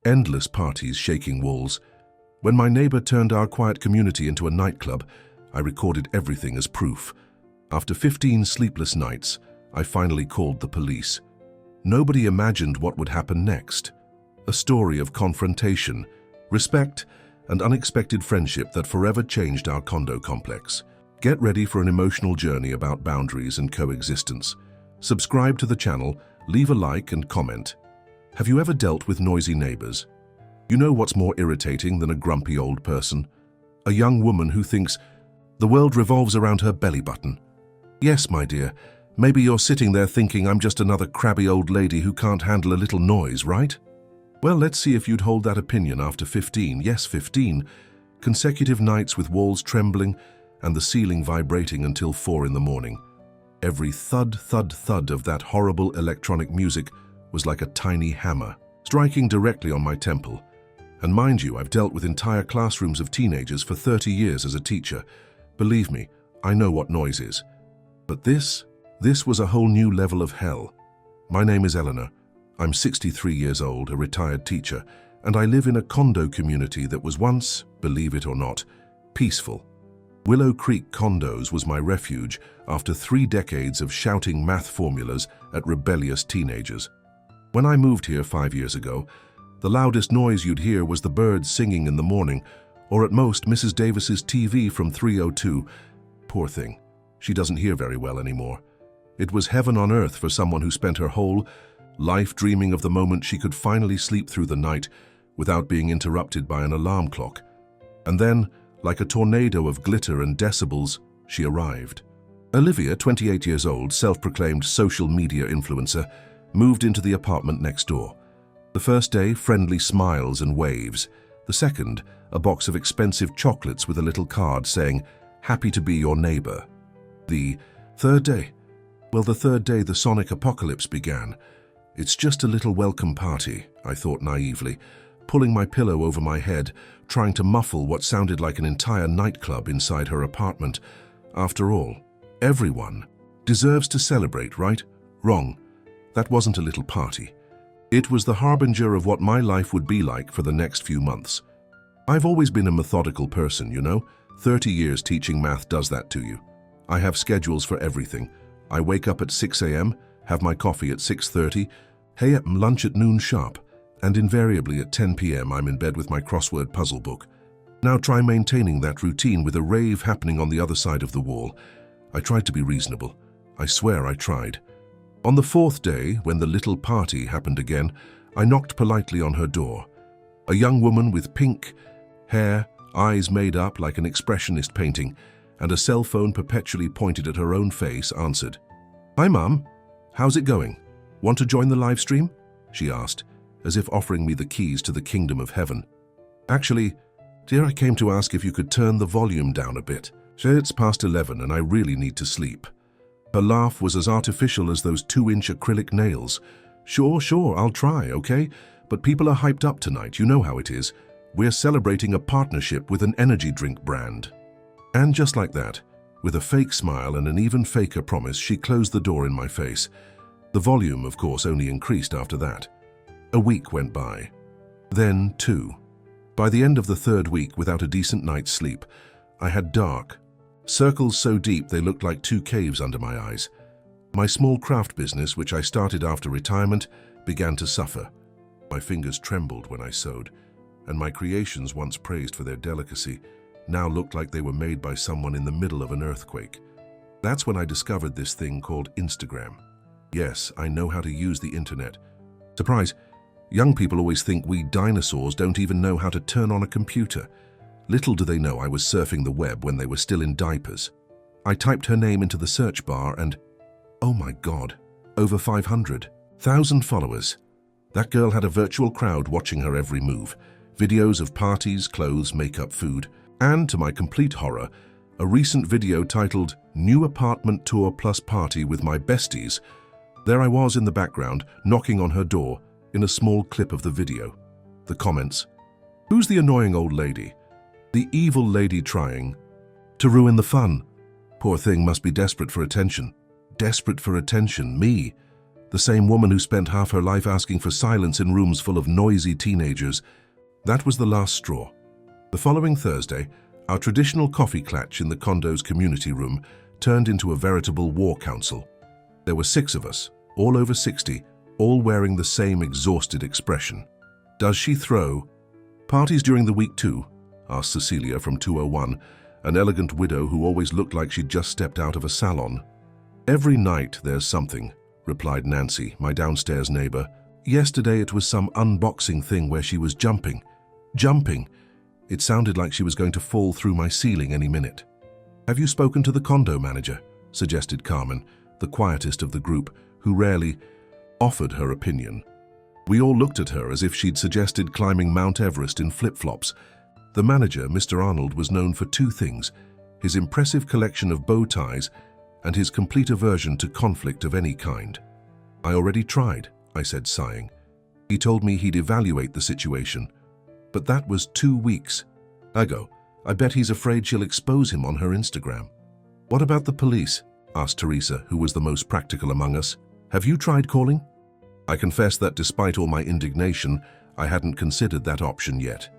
Endless parties shaking walls. When my neighbor turned our quiet community into a nightclub, I recorded everything as proof. After 15 sleepless nights, I finally called the police. Nobody imagined what would happen next. A story of confrontation, respect, and unexpected friendship that forever changed our condo complex. Get ready for an emotional journey about boundaries and coexistence. Subscribe to the channel, leave a like and comment. Have you ever dealt with noisy neighbors? You know what's more irritating than a grumpy old person? A young woman who thinks the world revolves around her belly button. Yes, my dear, maybe you're sitting there thinking I'm just another crabby old lady who can't handle a little noise, right? Well, let's see if you'd hold that opinion after 15, yes 15, consecutive nights with walls trembling and the ceiling vibrating until 4 in the morning. Every thud, thud, thud of that horrible electronic music was like a tiny hammer, striking directly on my temple. And mind you, I've dealt with entire classrooms of teenagers for 30 years as a teacher. Believe me, I know what noise is. But this was a whole new level of hell. My name is Eleanor. I'm 63 years old, a retired teacher, and I live in a condo community that was once, believe it or not, peaceful. Willow Creek Condos was my refuge after 3 decades of shouting math formulas at rebellious teenagers. When I moved here 5 years ago, the loudest noise you'd hear was the birds singing in the morning, or at most Mrs. Davis's TV from 302. Poor thing. She doesn't hear very well anymore. It was heaven on earth for someone who spent her whole life dreaming of the moment she could finally sleep through the night without being interrupted by an alarm clock. And then, like a tornado of glitter and decibels, she arrived. Olivia, 28 years old, self-proclaimed social media influencer, moved into the apartment next door. The first day, friendly smiles and waves. The second, a box of expensive chocolates with a little card saying, "Happy to be your neighbor." The third day? Well, the third day the sonic apocalypse began. It's just a little welcome party, I thought naively, pulling my pillow over my head, trying to muffle what sounded like an entire nightclub inside her apartment. After all, everyone deserves to celebrate, right? Wrong. That wasn't a little party. It was the harbinger of what my life would be like for the next few months. I've always been a methodical person, you know. 30 years teaching math does that to you. I have schedules for everything. I wake up at 6 a.m., have my coffee at 6:30, lunch at noon sharp, and invariably at 10 p.m. I'm in bed with my crossword puzzle book. Now try maintaining that routine with a rave happening on the other side of the wall. I tried to be reasonable. I swear I tried. On the 4th day, when the little party happened again, I knocked politely on her door. A young woman with pink hair, eyes made up like an expressionist painting, and a cell phone perpetually pointed at her own face, answered. "Hi, Mum. How's it going? Want to join the live stream?" she asked, as if offering me the keys to the kingdom of heaven. "Actually, dear, I came to ask if you could turn the volume down a bit. It's past 11 and I really need to sleep." Her laugh was as artificial as those 2-inch acrylic nails. Sure, I'll try, okay? But people are hyped up tonight, you know how it is. We're celebrating a partnership with an energy drink brand." And just like that, with a fake smile and an even faker promise, she closed the door in my face. The volume, of course, only increased after that. A week went by. Then 2. By the end of the 3rd week, without a decent night's sleep, I had dark circles so deep they looked like 2 caves under my eyes. My small craft business, which I started after retirement, began to suffer. My fingers trembled when I sewed, and my creations, once praised for their delicacy, now looked like they were made by someone in the middle of an earthquake. That's when I discovered this thing called Instagram. Yes, I know how to use the internet. Surprise, young people always think we dinosaurs don't even know how to turn on a computer. Little do they know I was surfing the web when they were still in diapers. I typed her name into the search bar and, oh my God, over 500,000 followers. That girl had a virtual crowd watching her every move. Videos of parties, clothes, makeup, food, and, to my complete horror, a recent video titled "New Apartment Tour Plus Party with My Besties." There I was in the background, knocking on her door, in a small clip of the video. The comments: "Who's the annoying old lady? The evil lady trying to ruin the fun. Poor thing must be desperate for attention." Desperate for attention, me. The same woman who spent half her life asking for silence in rooms full of noisy teenagers. That was the last straw. The following Thursday, our traditional coffee clatch in the condo's community room turned into a veritable war council. There were 6 of us, all over 60, all wearing the same exhausted expression. Does she throw? Parties during the week too? Asked Cecilia from 201, an elegant widow who always looked like she'd just stepped out of a salon. Every night there's something, replied Nancy, my downstairs neighbor. Yesterday it was some unboxing thing where she was jumping. Jumping! It sounded like she was going to fall through my ceiling any minute. Have you spoken to the condo manager? Suggested Carmen, the quietest of the group, who rarely offered her opinion. We all looked at her as if she'd suggested climbing Mount Everest in flip-flops. The manager, Mr. Arnold, was known for 2 things: his impressive collection of bow ties and his complete aversion to conflict of any kind. I already tried, I said, sighing. He told me he'd evaluate the situation. But that was 2 weeks ago. I bet he's afraid she'll expose him on her Instagram. What about the police? Asked Teresa, who was the most practical among us. Have you tried calling? I confess that despite all my indignation, I hadn't considered that option yet.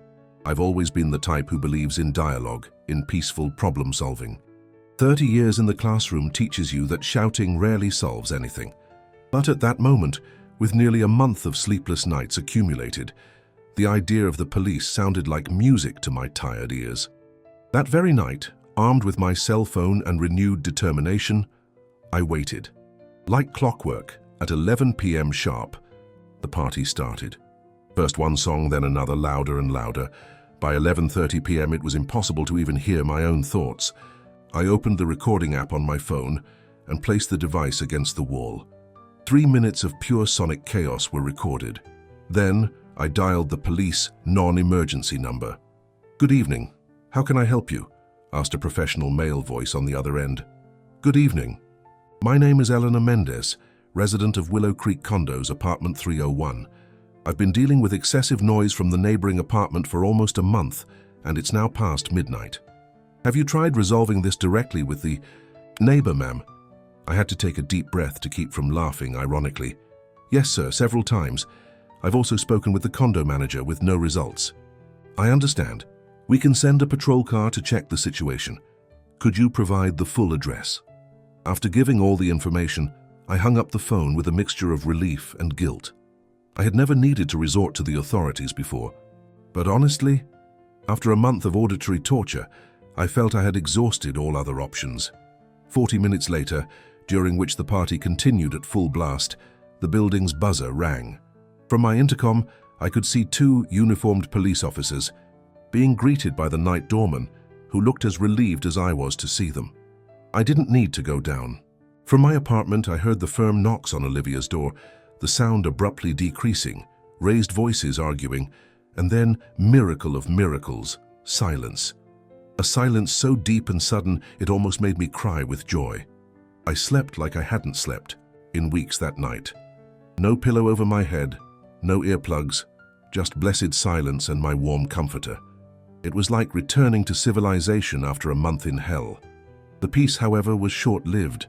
I've always been the type who believes in dialogue, in peaceful problem solving. 30 years in the classroom teaches you that shouting rarely solves anything. But at that moment, with nearly a month of sleepless nights accumulated, the idea of the police sounded like music to my tired ears. That very night, armed with my cell phone and renewed determination, I waited. Like clockwork, at 11 p.m. sharp, the party started. First one song, then another, louder and louder. By 11:30 p.m. it was impossible to even hear my own thoughts. I opened the recording app on my phone and placed the device against the wall. 3 minutes of pure sonic chaos were recorded. Then I dialed the police non-emergency number. "Good evening. How can I help you?" asked a professional male voice on the other end. "Good evening. My name is Eleanor Mendez, resident of Willow Creek Condos, apartment 301. I've been dealing with excessive noise from the neighboring apartment for almost a month, and it's now past midnight. Have you tried resolving this directly with the neighbor, ma'am?" I had to take a deep breath to keep from laughing ironically. "Yes, sir, several times. I've also spoken with the condo manager with no results." "I understand. We can send a patrol car to check the situation. Could you provide the full address?" After giving all the information, I hung up the phone with a mixture of relief and guilt. I had never needed to resort to the authorities before, but honestly, after a month of auditory torture, I felt I had exhausted all other options. 40 minutes later, during which the party continued at full blast, the building's buzzer rang. From my intercom, I could see 2 uniformed police officers being greeted by the night doorman, who looked as relieved as I was to see them. I didn't need to go down. From my apartment, I heard the firm knocks on Olivia's door, the sound abruptly decreasing, raised voices arguing, and then, miracle of miracles, silence. A silence so deep and sudden it almost made me cry with joy. I slept like I hadn't slept in weeks that night. No pillow over my head, no earplugs, just blessed silence and my warm comforter. It was like returning to civilization after a month in hell. The peace, however, was short-lived.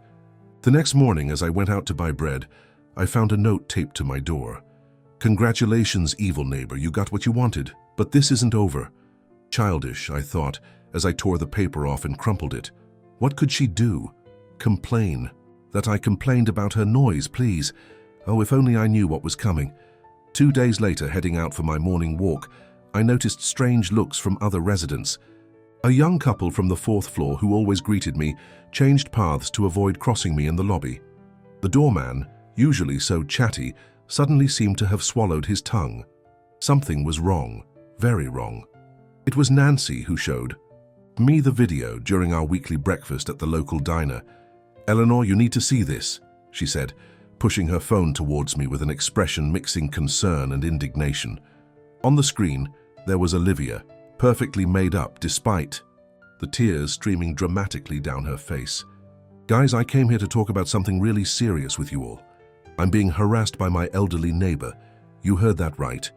The next morning, as I went out to buy bread, I found a note taped to my door. "Congratulations, evil neighbor, you got what you wanted, but this isn't over." Childish, I thought, as I tore the paper off and crumpled it. What could she do? Complain. That I complained about her noise, please. Oh, if only I knew what was coming. 2 days later, heading out for my morning walk, I noticed strange looks from other residents. A young couple from the 4th floor who always greeted me changed paths to avoid crossing me in the lobby. The doorman, usually so chatty, suddenly seemed to have swallowed his tongue. Something was wrong, very wrong. It was Nancy who showed me the video during our weekly breakfast at the local diner. "Eleanor, you need to see this," she said, pushing her phone towards me with an expression mixing concern and indignation. On the screen, there was Olivia, perfectly made up despite the tears streaming dramatically down her face. "Guys, I came here to talk about something really serious with you all. I'm being harassed by my elderly neighbor. You heard that right.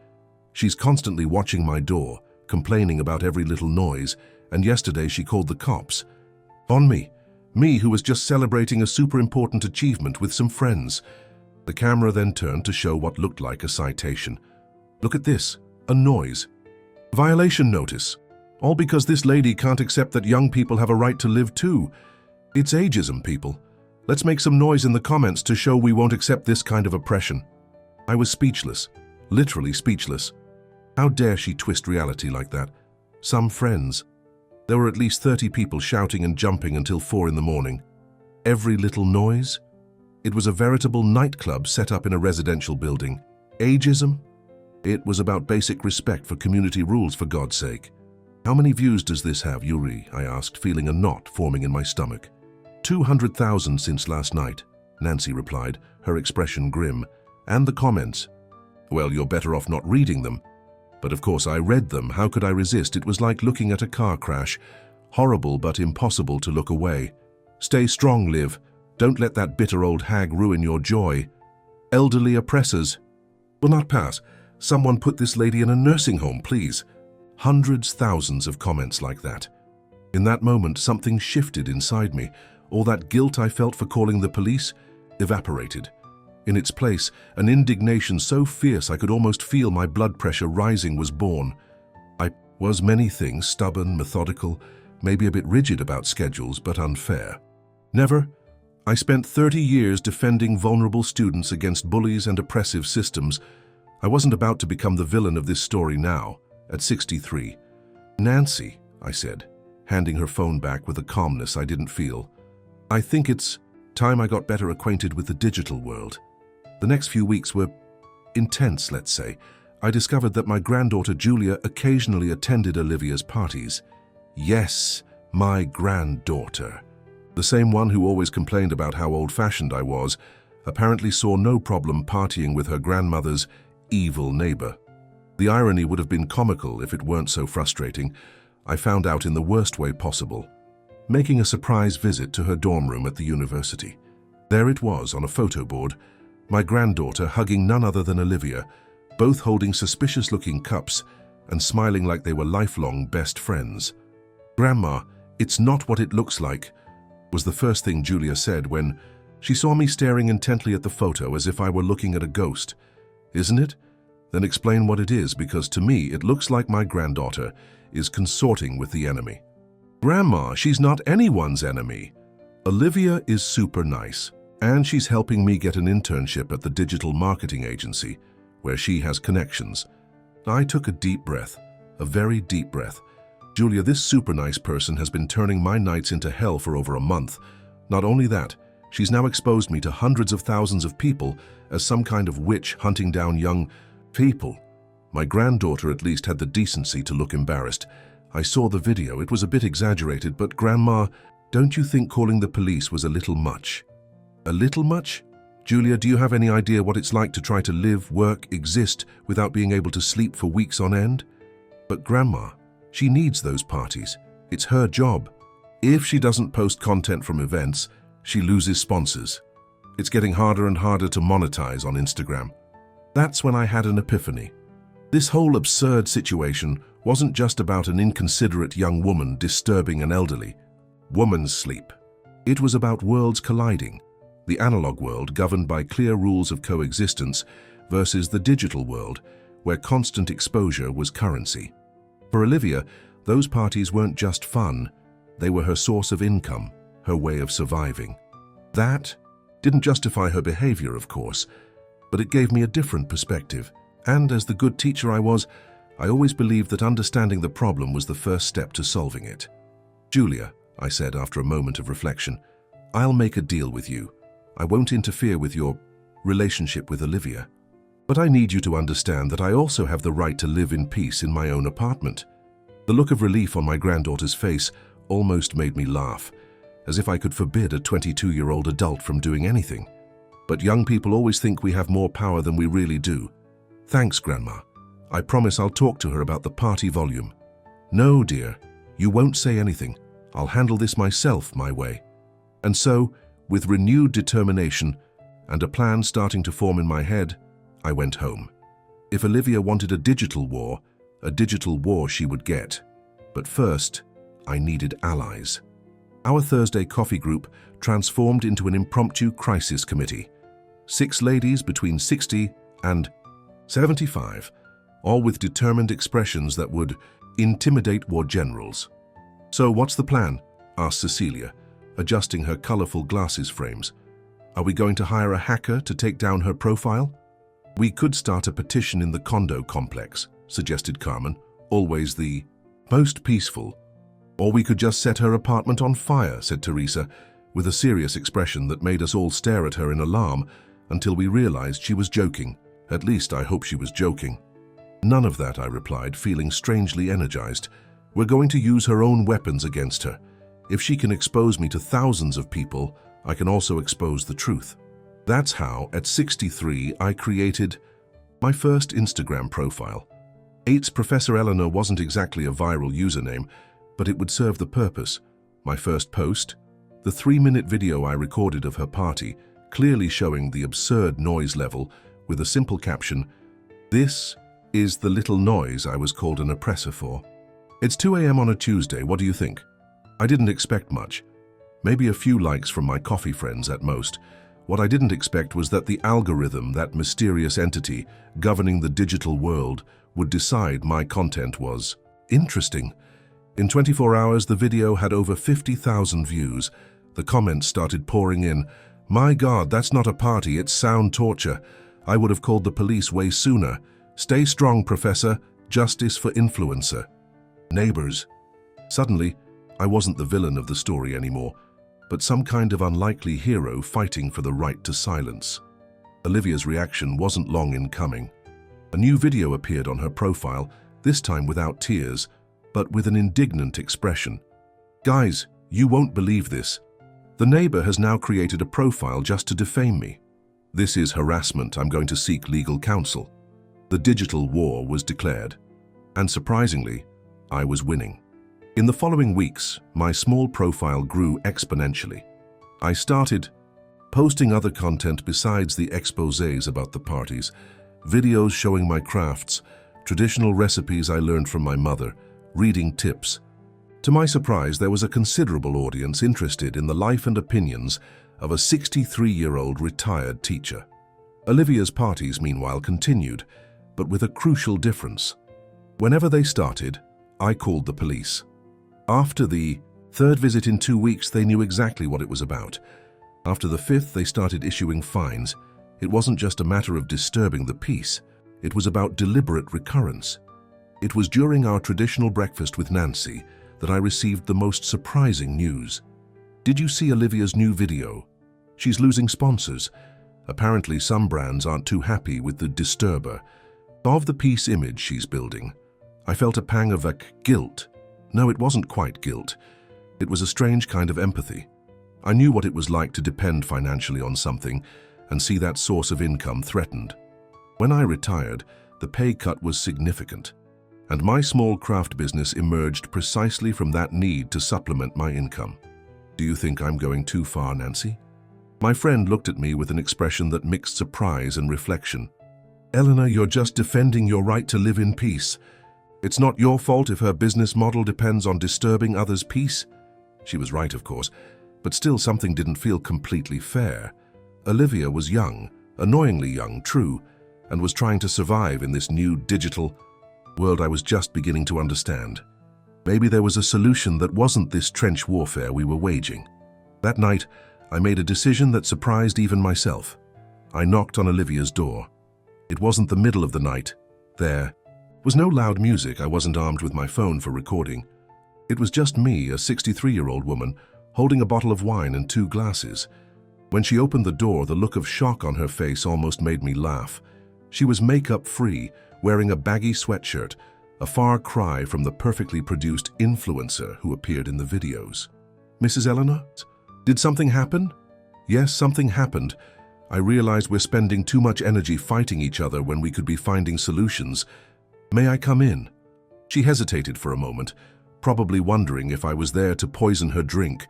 She's constantly watching my door, complaining about every little noise, and yesterday she called the cops. On me who was just celebrating a super important achievement with some friends. The camera then turned to show what looked like a citation. Look at this, a noise. Violation notice. All because this lady can't accept that young people have a right to live too. It's ageism, people. Let's make some noise in the comments to show we won't accept this kind of oppression. I was speechless, literally speechless. How dare she twist reality like that? Some friends. There were at least 30 people shouting and jumping until 4 in the morning. Every little noise? It was a veritable nightclub set up in a residential building. Ageism? It was about basic respect for community rules, for God's sake. How many views does this have, Yuri? I asked, feeling a knot forming in my stomach. 200,000 since last night, Nancy replied, her expression grim. And the comments. Well, you're better off not reading them. But of course I read them. How could I resist? It was like looking at a car crash. Horrible but impossible to look away. Stay strong, Liv. Don't let that bitter old hag ruin your joy. Elderly oppressors. Will not pass. Someone put this lady in a nursing home, please. Hundreds, thousands of comments like that. In that moment, something shifted inside me. All that guilt I felt for calling the police evaporated. In its place, an indignation so fierce I could almost feel my blood pressure rising was born. I was many things, stubborn, methodical, maybe a bit rigid about schedules, but unfair. Never. I spent 30 years defending vulnerable students against bullies and oppressive systems. I wasn't about to become the villain of this story now, at 63. Nancy, I said, handing her phone back with a calmness I didn't feel. I think it's time I got better acquainted with the digital world. The next few weeks were intense, let's say. I discovered that my granddaughter Julia occasionally attended Olivia's parties. Yes, my granddaughter. The same one who always complained about how old-fashioned I was, apparently saw no problem partying with her grandmother's evil neighbor. The irony would have been comical if it weren't so frustrating. I found out in the worst way possible, making a surprise visit to her dorm room at the university. There it was on a photo board, my granddaughter hugging none other than Olivia, both holding suspicious-looking cups and smiling like they were lifelong best friends. "Grandma, it's not what it looks like," was the first thing Julia said when she saw me staring intently at the photo as if I were looking at a ghost. "Isn't it? Then explain what it is, because to me it looks like my granddaughter is consorting with the enemy." "Grandma, she's not anyone's enemy. Olivia is super nice, and she's helping me get an internship at the digital marketing agency, where she has connections." I took a deep breath, a very deep breath. "Julia, this super nice person has been turning my nights into hell for over a month. Not only that, she's now exposed me to hundreds of thousands of people as some kind of witch hunting down young people." My granddaughter at least had the decency to look embarrassed. "I saw the video. It was a bit exaggerated, but Grandma, don't you think calling the police was a little much?" "A little much? Julia, do you have any idea what it's like to try to live, work, exist without being able to sleep for weeks on end?" "But Grandma, she needs those parties. It's her job. If she doesn't post content from events, she loses sponsors. It's getting harder and harder to monetize on Instagram." That's when I had an epiphany. This whole absurd situation wasn't just about an inconsiderate young woman disturbing an elderly woman's sleep. It was about worlds colliding, the analog world governed by clear rules of coexistence versus the digital world where constant exposure was currency. For Olivia, those parties weren't just fun, they were her source of income, her way of surviving. That didn't justify her behavior, of course, but it gave me a different perspective. And as the good teacher I was, I always believed that understanding the problem was the first step to solving it. "Julia," I said after a moment of reflection, "I'll make a deal with you. I won't interfere with your relationship with Olivia. But I need you to understand that I also have the right to live in peace in my own apartment." The look of relief on my granddaughter's face almost made me laugh, as if I could forbid a 22-year-old adult from doing anything. But young people always think we have more power than we really do. "Thanks, Grandma. I promise I'll talk to her about the party volume." "No, dear, you won't say anything. I'll handle this myself, my way." And so, with renewed determination and a plan starting to form in my head, I went home. If Olivia wanted a digital war she would get. But first, I needed allies. Our Thursday coffee group transformed into an impromptu crisis committee. 6 ladies between 60 and 75, all with determined expressions that would intimidate war generals. "So what's the plan?" asked Cecilia, adjusting her colorful glasses frames. "Are we going to hire a hacker to take down her profile?" "We could start a petition in the Condo complex," suggested Carmen, always the most peaceful. "Or we could just set her apartment on fire," said Teresa, with a serious expression that made us all stare at her in alarm until we realized she was joking. At least I hope she was joking. "None of that," I replied, feeling strangely energized. "We're going to use her own weapons against her. If she can expose me to thousands of people, I can also expose the truth." That's how, at 63, I created my first Instagram profile. Professor Eleanor wasn't exactly a viral username, but it would serve the purpose. My first post, the 3-minute video I recorded of her party, clearly showing the absurd noise level, with a simple caption, "This is the little noise I was called an oppressor for." It's 2 a.m. on a Tuesday, what do you think? I didn't expect much. Maybe a few likes from my coffee friends at most. What I didn't expect was that the algorithm, that mysterious entity governing the digital world, would decide my content was interesting. In 24 hours, the video had over 50,000 views. The comments started pouring in. "My God, that's not a party, it's sound torture. I would have called the police way sooner. Stay strong, Professor. Justice for influencer." Neighbors. Suddenly, I wasn't the villain of the story anymore, but some kind of unlikely hero fighting for the right to silence. Olivia's reaction wasn't long in coming. A new video appeared on her profile, this time without tears, but with an indignant expression. "Guys, you won't believe this. The neighbor has now created a profile just to defame me. This is harassment. I'm going to seek legal counsel." The digital war was declared, and surprisingly, I was winning. In the following weeks, my small profile grew exponentially. I started posting other content besides the exposés about the parties, videos showing my crafts, traditional recipes I learned from my mother, reading tips. To my surprise, there was a considerable audience interested in the life and opinions of a 63-year-old retired teacher. Olivia's parties, meanwhile, continued, but with a crucial difference. Whenever they started, I called the police. After the 3rd visit in 2 weeks, they knew exactly what it was about. After the 5th, they started issuing fines. It wasn't just a matter of disturbing the peace. It was about deliberate recurrence. It was during our traditional breakfast with Nancy that I received the most surprising news. "Did you see Olivia's new video? She's losing sponsors. Apparently some brands aren't too happy with the disturber of the peace image she's building." I felt a pang of guilt. No, it wasn't quite guilt. It was a strange kind of empathy. I knew what it was like to depend financially on something and see that source of income threatened. When I retired, the pay cut was significant, and my small craft business emerged precisely from that need to supplement my income. "Do you think I'm going too far, Nancy?" My friend looked at me with an expression that mixed surprise and reflection. "Eleanor, you're just defending your right to live in peace. It's not your fault if her business model depends on disturbing others' peace." She was right, of course, but still something didn't feel completely fair. Olivia was young, annoyingly young, true, and was trying to survive in this new digital world I was just beginning to understand. Maybe there was a solution that wasn't this trench warfare we were waging. That night, I made a decision that surprised even myself. I knocked on Olivia's door. It wasn't the middle of the night. There was no loud music. I wasn't armed with my phone for recording. It was just me, a 63-year-old woman, holding a bottle of wine and 2 glasses. When she opened the door, the look of shock on her face almost made me laugh. She was makeup-free, wearing a baggy sweatshirt, a far cry from the perfectly produced influencer who appeared in the videos. "Mrs. Eleanor, did something happen?" "Yes, something happened. I realized we're spending too much energy fighting each other when we could be finding solutions. May I come in?" She hesitated for a moment, probably wondering if I was there to poison her drink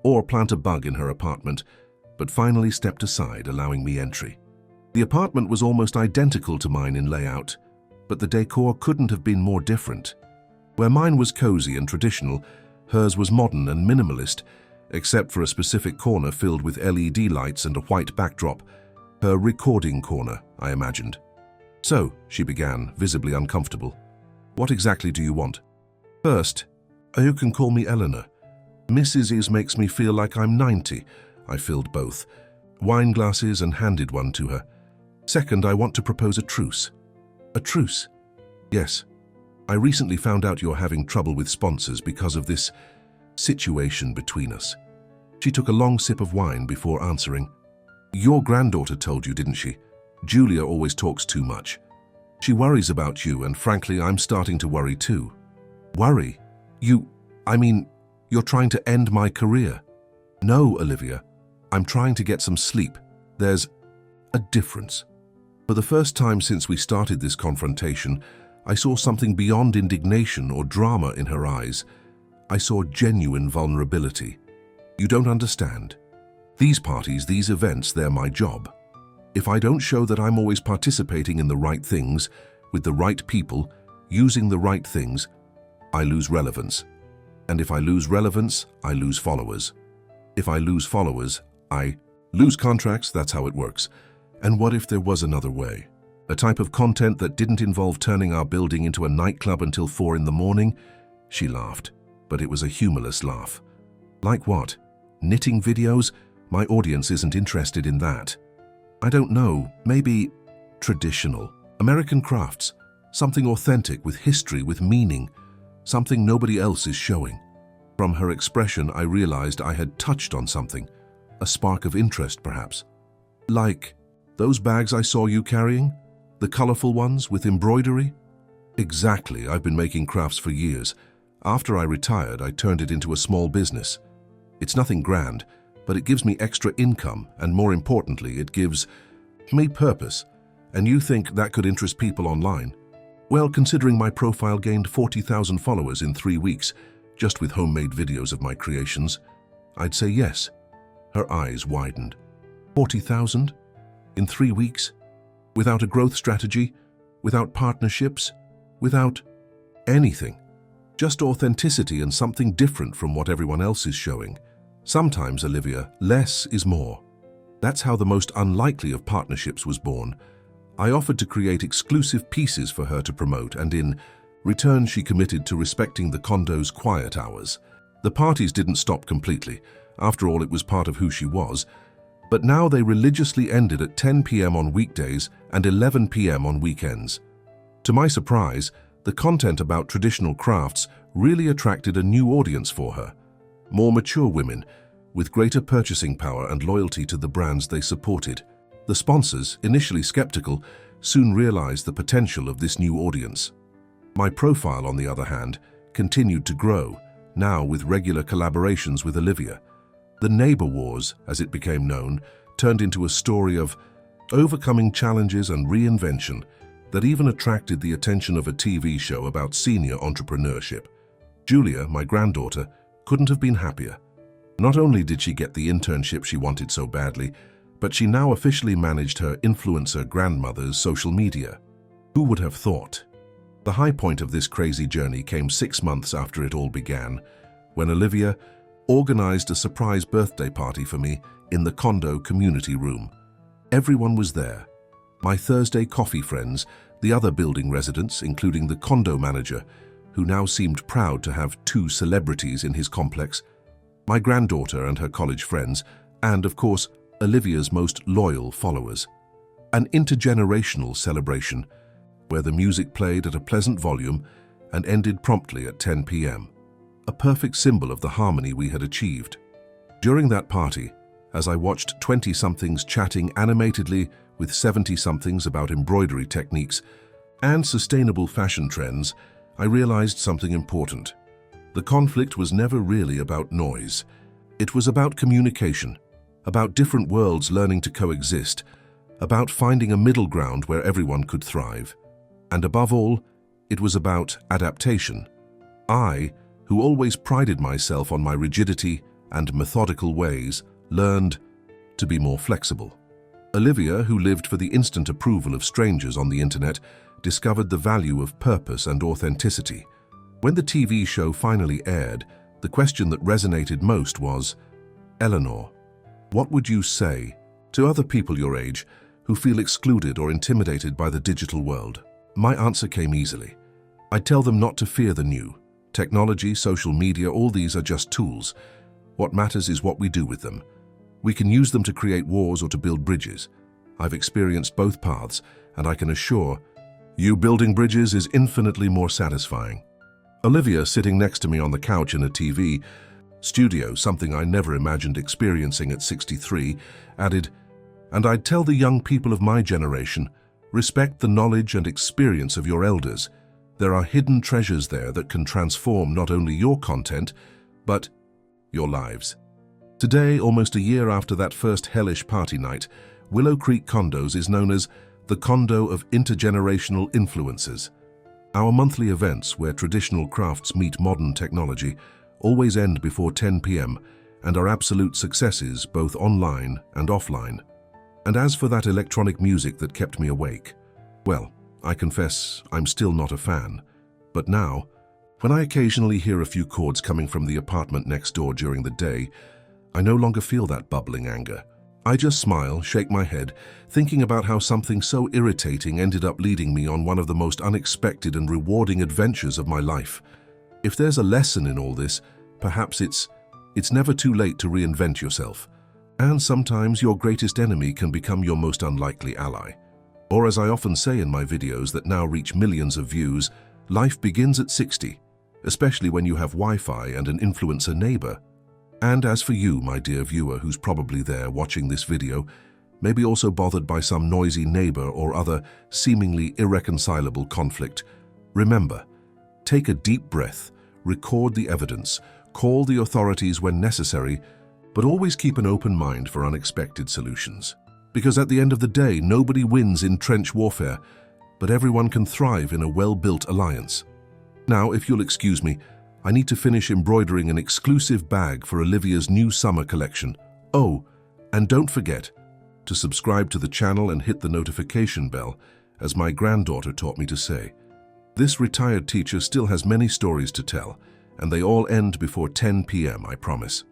or plant a bug in her apartment, but finally stepped aside, allowing me entry. The apartment was almost identical to mine in layout, but the decor couldn't have been more different. Where mine was cozy and traditional, hers was modern and minimalist, except for a specific corner filled with LED lights and a white backdrop. Her recording corner, I imagined. "So," she began, visibly uncomfortable, "what exactly do you want?" "First, you can call me Eleanor. Mrs. Is makes me feel like I'm 90. I filled both wine glasses and handed one to her. "Second, I want to propose a truce." "A truce?" "Yes. I recently found out you're having trouble with sponsors because of this situation between us." She took a long sip of wine before answering. "Your granddaughter told you, didn't she? Julia always talks too much. She worries about you, and frankly, I'm starting to worry too." "Worry? You're trying to end my career." "No, Olivia. I'm trying to get some sleep. There's a difference." For the first time since we started this confrontation, I saw something beyond indignation or drama in her eyes. I saw genuine vulnerability. "You don't understand. These parties, these events, they're my job. If I don't show that I'm always participating in the right things, with the right people, using the right things, I lose relevance. And if I lose relevance, I lose followers. If I lose followers, I lose contracts. That's how it works. And what if there was another way? A type of content that didn't involve turning our building into a nightclub until 4 in the morning?" She laughed, but it was a humorless laugh. "Like what? Knitting videos? My audience isn't interested in that." "I don't know. Maybe traditional. American crafts. Something authentic, with history, with meaning. Something nobody else is showing." From her expression, I realized I had touched on something. A spark of interest, perhaps. "Like those bags I saw you carrying? The colorful ones with embroidery?" "Exactly. I've been making crafts for years. After I retired, I turned it into a small business. It's nothing grand, but it gives me extra income, and more importantly, it gives me purpose. And you think that could interest people online? Well, considering my profile gained 40,000 followers in 3 weeks, just with homemade videos of my creations, I'd say yes." Her eyes widened. 40,000? In 3 weeks? Without a growth strategy? Without partnerships? Without anything? Just authenticity and something different from what everyone else is showing. Sometimes, Olivia, less is more. That's how the most unlikely of partnerships was born. I offered to create exclusive pieces for her to promote, and in return she committed to respecting the condo's quiet hours. The parties didn't stop completely. After all, it was part of who she was. But now they religiously ended at 10 p.m. on weekdays and 11 p.m. on weekends. To my surprise, the content about traditional crafts really attracted a new audience for her. More mature women, with greater purchasing power and loyalty to the brands they supported. The sponsors, initially skeptical, soon realized the potential of this new audience. My profile, on the other hand, continued to grow, now with regular collaborations with Olivia. The Neighbor Wars, as it became known, turned into a story of overcoming challenges and reinvention that even attracted the attention of a TV show about senior entrepreneurship. Julia, my granddaughter, couldn't have been happier. Not only did she get the internship she wanted so badly, but she now officially managed her influencer grandmother's social media. Who would have thought? The high point of this crazy journey came 6 months after it all began, when Olivia organized a surprise birthday party for me in the Condo community room. Everyone was there. My Thursday coffee friends, the other building residents, including the condo manager, who now seemed proud to have 2 celebrities in his complex, my granddaughter and her college friends, and, of course, Olivia's most loyal followers. An intergenerational celebration where the music played at a pleasant volume and ended promptly at 10 p.m. A perfect symbol of the harmony we had achieved. During that party, as I watched 20-somethings chatting animatedly with 70-somethings about embroidery techniques and sustainable fashion trends, I realized something important. The conflict was never really about noise. It was about communication, about different worlds learning to coexist, about finding a middle ground where everyone could thrive. And above all, it was about adaptation. I, who always prided myself on my rigidity and methodical ways, learned to be more flexible. Olivia, who lived for the instant approval of strangers on the internet, discovered the value of purpose and authenticity. When the TV show finally aired, the question that resonated most was, "Eleanor, what would you say to other people your age who feel excluded or intimidated by the digital world? My answer came easily. I tell them not to fear the new. Technology, social media, all these are just tools. What matters is what we do with them. We can use them to create wars or to build bridges. I've experienced both paths, and I can assure you building bridges is infinitely more satisfying. Olivia, sitting next to me on the couch in a TV studio, something I never imagined experiencing at 63, added, "And I'd tell the young people of my generation, respect the knowledge and experience of your elders. There are hidden treasures there that can transform not only your content, but your lives." Today, almost a year after that first hellish party night, Willow Creek Condos is known as the Condo of Intergenerational Influences. Our monthly events, where traditional crafts meet modern technology, always end before 10 p.m. and are absolute successes both online and offline. And as for that electronic music that kept me awake, well, I confess I'm still not a fan. But now, when I occasionally hear a few chords coming from the apartment next door during the day, I no longer feel that bubbling anger. I just smile, shake my head, thinking about how something so irritating ended up leading me on one of the most unexpected and rewarding adventures of my life. If there's a lesson in all this, perhaps it's never too late to reinvent yourself. And sometimes your greatest enemy can become your most unlikely ally. Or as I often say in my videos that now reach millions of views, life begins at 60, especially when you have Wi-Fi and an influencer neighbor. And as for you, my dear viewer, who's probably there watching this video, maybe also bothered by some noisy neighbor or other seemingly irreconcilable conflict, remember, take a deep breath, record the evidence, call the authorities when necessary, but always keep an open mind for unexpected solutions. Because at the end of the day, nobody wins in trench warfare, but everyone can thrive in a well-built alliance. Now, if you'll excuse me, I need to finish embroidering an exclusive bag for Olivia's new summer collection. Oh, and don't forget to subscribe to the channel and hit the notification bell, as my granddaughter taught me to say. This retired teacher still has many stories to tell, and they all end before 10 p.m., I promise.